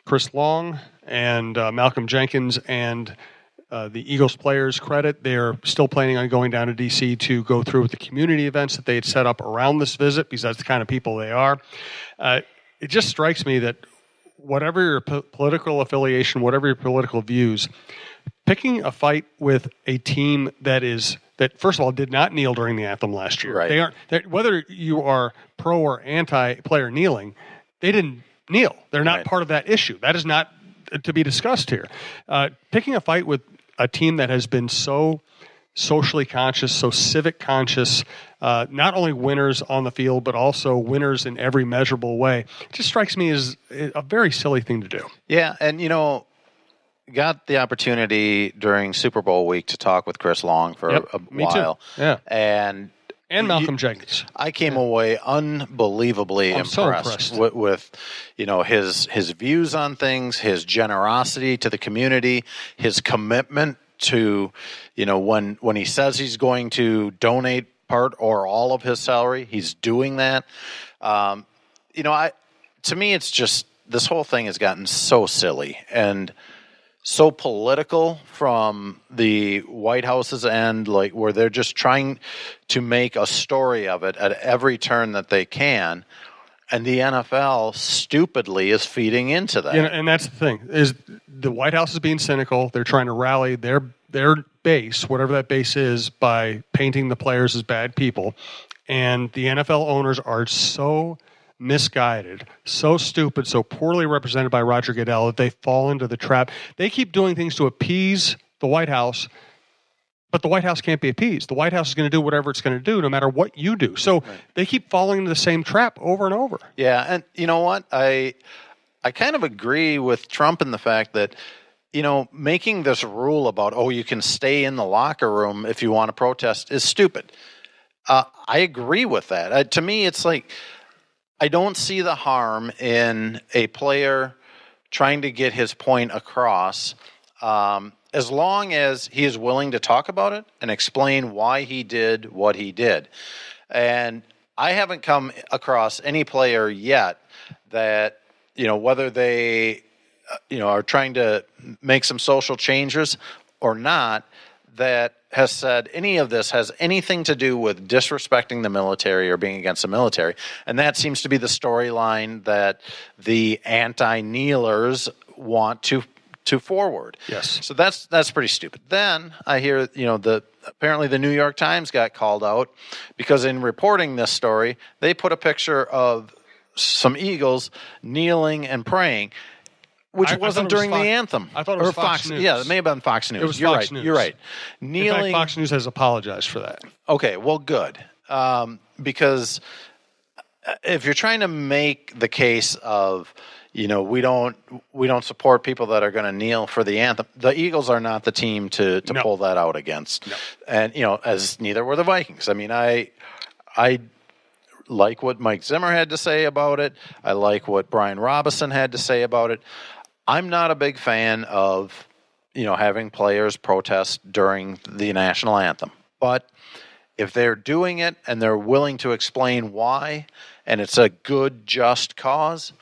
Chris Long and Malcolm Jenkins and the Eagles players credit. They're still planning on going down to D.C. to go through with the community events that they had set up around this visit, because that's the kind of people they are. It just strikes me that whatever your political affiliation, whatever your political views, picking a fight with a team that first of all did not kneel during the anthem last year. Right. Whether you are pro or anti-player kneeling, they didn't kneel. They're not part of that issue. That is not to be discussed here. Picking a fight with a team that has been so socially conscious, so civic conscious, not only winners on the field, but also winners in every measurable way, it just strikes me as a very silly thing to do. Yeah, and got the opportunity during Super Bowl week to talk with Chris Long for a while. Too. Yeah. And Malcolm Jenkins. I came away unbelievably impressed with his views on things, his generosity to the community, his commitment to, when he says he's going to donate part or all of his salary, he's doing that. To me, it's just, this whole thing has gotten so silly and so political from the White House's end, where they're just trying to make a story of it at every turn that they can, and the NFL stupidly is feeding into that. And that's the thing, is the White House is being cynical. They're trying to rally their base, whatever that base is, by painting the players as bad people, and the NFL owners are so misguided, so stupid, so poorly represented by Roger Goodell that they fall into the trap. They keep doing things to appease the White House, but the White House can't be appeased. The White House is going to do whatever it's going to do, no matter what you do. So they keep falling into the same trap over and over. Yeah, and you know what? I kind of agree with Trump in the fact that, making this rule about, you can stay in the locker room if you want to protest is stupid. I agree with that. To me, it's like, I don't see the harm in a player trying to get his point across, as long as he is willing to talk about it and explain why he did what he did. And I haven't come across any player yet that, whether they, are trying to make some social changes or not, that has said any of this has anything to do with disrespecting the military or being against the military. And that seems to be the storyline that the anti-kneelers want to forward. Yes. So that's pretty stupid. Then I hear, apparently the New York Times got called out because in reporting this story, they put a picture of some Eagles kneeling and praying, which wasn't during the anthem. I thought it was Fox News. Yeah, it may have been Fox News. It was You're Fox right. News. You're right. Kneeling. In fact, Fox News has apologized for that. Okay, well, good. Because if you're trying to make the case of, we don't support people that are going to kneel for the anthem, the Eagles are not the team to pull that out against. No. And, as neither were the Vikings. I mean, I like what Mike Zimmer had to say about it. I like what Brian Robinson had to say about it. I'm not a big fan of, having players protest during the national anthem. But if they're doing it and they're willing to explain why, and it's a good, just cause,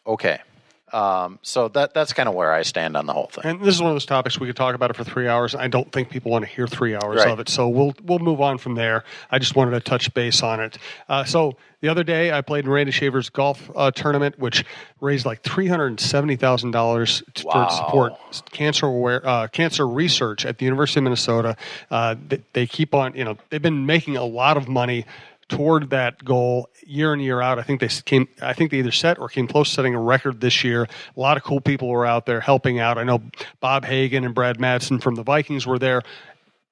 okay. So that's kind of where I stand on the whole thing. And this is one of those topics we could talk about it for 3 hours. I don't think people want to hear 3 hours Right. of it, so we'll move on from there. I just wanted to touch base on it. So the other day, I played in Randy Shaver's golf tournament, which raised like $370,000 to support cancer research at the University of Minnesota. They keep on, they've been making a lot of money toward that goal year in, year out. I think they either set or came close to setting a record this year. A lot of cool people were out there helping out. I know Bob Hagan and Brad Madsen from the Vikings were there.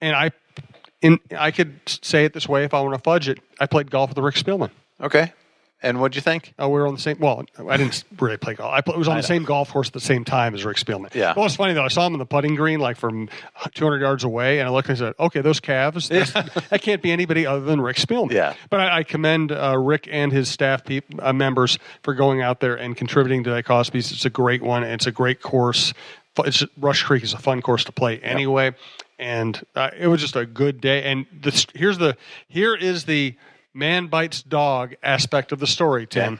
And I could say it this way if I want to fudge it. I played golf with Rick Spielman. Okay. And what'd you think? We were on the same. Well, I didn't really play golf. I was on the same golf course at the same time as Rick Spielman. Yeah. Well, it's funny though. I saw him on the putting green, like from 200 yards away, and I looked and I said, "Okay, those calves. That can't be anybody other than Rick Spielman." Yeah. But I commend Rick and his staff members for going out there and contributing to that cause piece. It's a great one. And it's a great course. Rush Creek is a fun course to play anyway, yep. And it was just a good day. And here is the man bites dog aspect of the story, Tim. Yeah.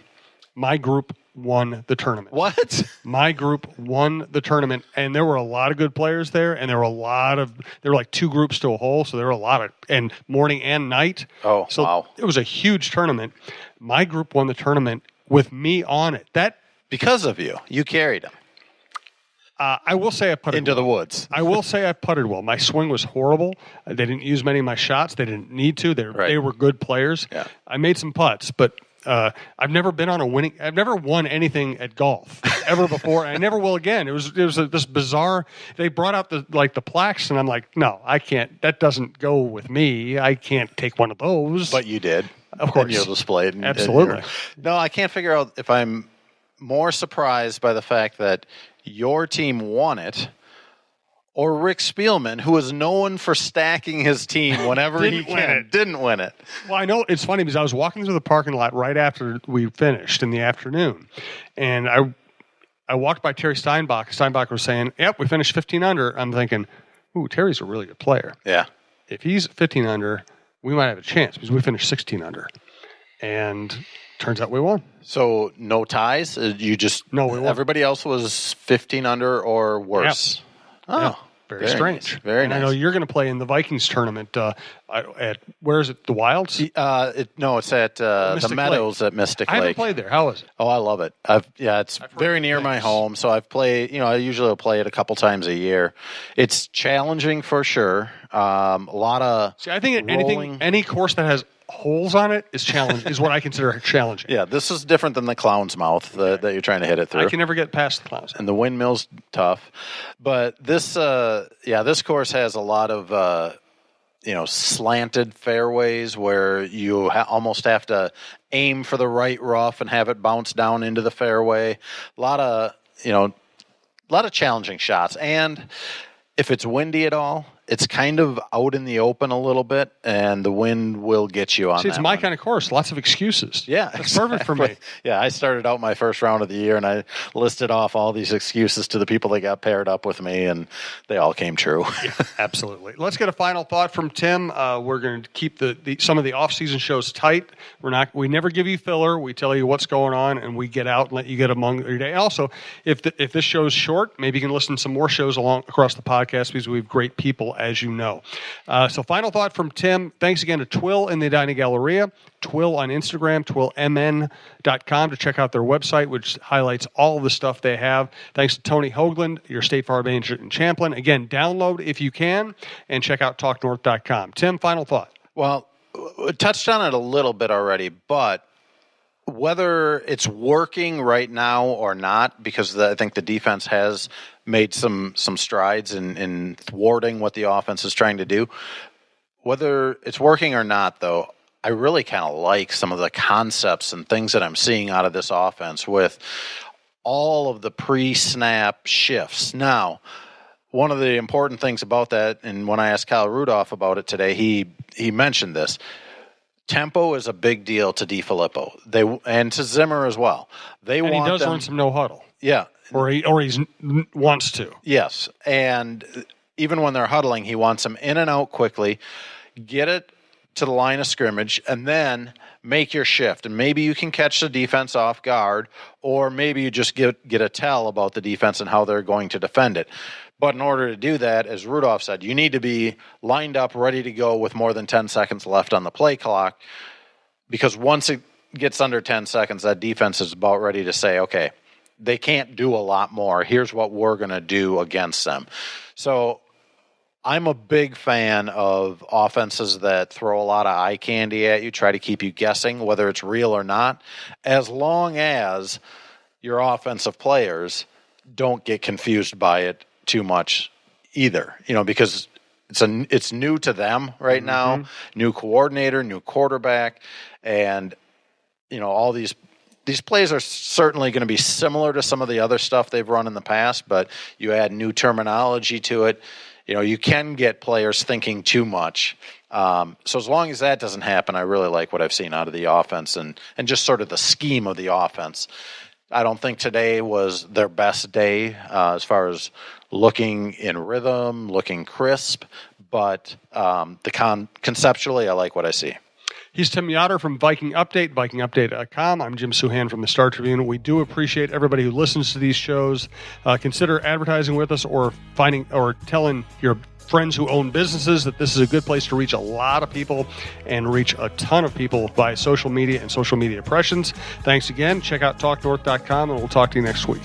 My group won the tournament. What? My group won the tournament, and there were a lot of good players there, and there were like 2 groups to a hole, so there were a lot of, and morning and night. Oh, so wow. It was a huge tournament. My group won the tournament with me on it. Because of you. You carried them. I will say I putted into the woods. I will say I putted well. My swing was horrible. They didn't use many of my shots. They didn't need to. They were good players. Yeah. I made some putts, but I've never won anything at golf ever before. And I never will again. It was this bizarre. They brought out the plaques, and I'm like, no, I can't. That doesn't go with me. I can't take one of those. But you did, of course. And you'll display it. Absolutely. No, I can't figure out if I'm more surprised by the fact that your team won it, or Rick Spielman, who is known for stacking his team whenever he can, didn't win it. Well, I know it's funny because I was walking through the parking lot right after we finished in the afternoon, and I walked by Terry Steinbach. Steinbach was saying, "Yep, we finished 15 under." I'm thinking, "Ooh, Terry's a really good player. Yeah, if he's 15 under, we might have a chance because we finished 16 under." And turns out we won. So no ties? We won. Everybody else was 15 under or worse. Yeah. Oh, yeah. Very strange. Nice. Very nice. I know you're going to play in the Vikings tournament at, where is it, the Wilds? It's at the Meadows at Mystic Lake. I haven't played there. How is it? Oh, I love it. It's very near my home, so I've played, I usually will play it a couple times a year. It's challenging for sure. A lot of I think any course that has holes on it is what I consider challenging. Yeah, this is different than the Clown's Mouth that you're trying to hit it through. I can never get past the Clown's Mouth. And the windmill's tough. But this course has a lot of, slanted fairways where you almost have to aim for the right rough and have it bounce down into the fairway. A lot of challenging shots. And if it's windy at all, it's kind of out in the open a little bit, and the wind will get you on. See, it's my kind of course. Lots of excuses. Yeah, that's perfect for me. Yeah, I started out my first round of the year, and I listed off all these excuses to the people that got paired up with me, and they all came true. Yeah, absolutely. Let's get a final thought from Tim. We're going to keep some of the off-season shows tight. We never give you filler. We tell you what's going on, and we get out and let you get among your day. Also, if this show's short, maybe you can listen to some more shows across the podcast because we have great people, as you know. So final thought from Tim. Thanks again to Twill in the Edina Galleria, Twill on Instagram, twillmn.com to check out their website, which highlights all of the stuff they have. Thanks to Tony Hoaglund, your State Farm agent in Champlin. Again, download if you can, and check out talknorth.com. Tim, final thought. Well, we touched on it a little bit already, but whether it's working right now or not, because I think the defense has made some strides in thwarting what the offense is trying to do. Whether it's working or not, though, I really kind of like some of the concepts and things that I'm seeing out of this offense with all of the pre-snap shifts. Now, one of the important things about that, and when I asked Kyle Rudolph about it today, he mentioned this. Tempo is a big deal to DiFilippo. And to Zimmer as well. He does run some no huddle. Yeah. Or he wants to. Yes. And even when they're huddling, he wants them in and out quickly, get it to the line of scrimmage, and then make your shift. And maybe you can catch the defense off guard, or maybe you just get a tell about the defense and how they're going to defend it. But in order to do that, as Rudolph said, you need to be lined up, ready to go with more than 10 seconds left on the play clock, because once it gets under 10 seconds, that defense is about ready to say, okay, they can't do a lot more. Here's what we're going to do against them. So I'm a big fan of offenses that throw a lot of eye candy at you, try to keep you guessing whether it's real or not, as long as your offensive players don't get confused by it too much either, because it's new to them right now, new coordinator, new quarterback, and all these plays are certainly going to be similar to some of the other stuff they've run in the past, but you add new terminology to it. You can get players thinking too much. So as long as that doesn't happen, I really like what I've seen out of the offense and just sort of the scheme of the offense. I don't think today was their best day as far as looking in rhythm, looking crisp, but conceptually, I like what I see. He's Tim Yotter from Viking Update, vikingupdate.com. I'm Jim Souhan from the Star Tribune. We do appreciate everybody who listens to these shows. Consider advertising with us or telling your friends who own businesses that this is a good place to reach a lot of people and reach a ton of people via social media and social media impressions. Thanks again. Check out talknorth.com, and we'll talk to you next week.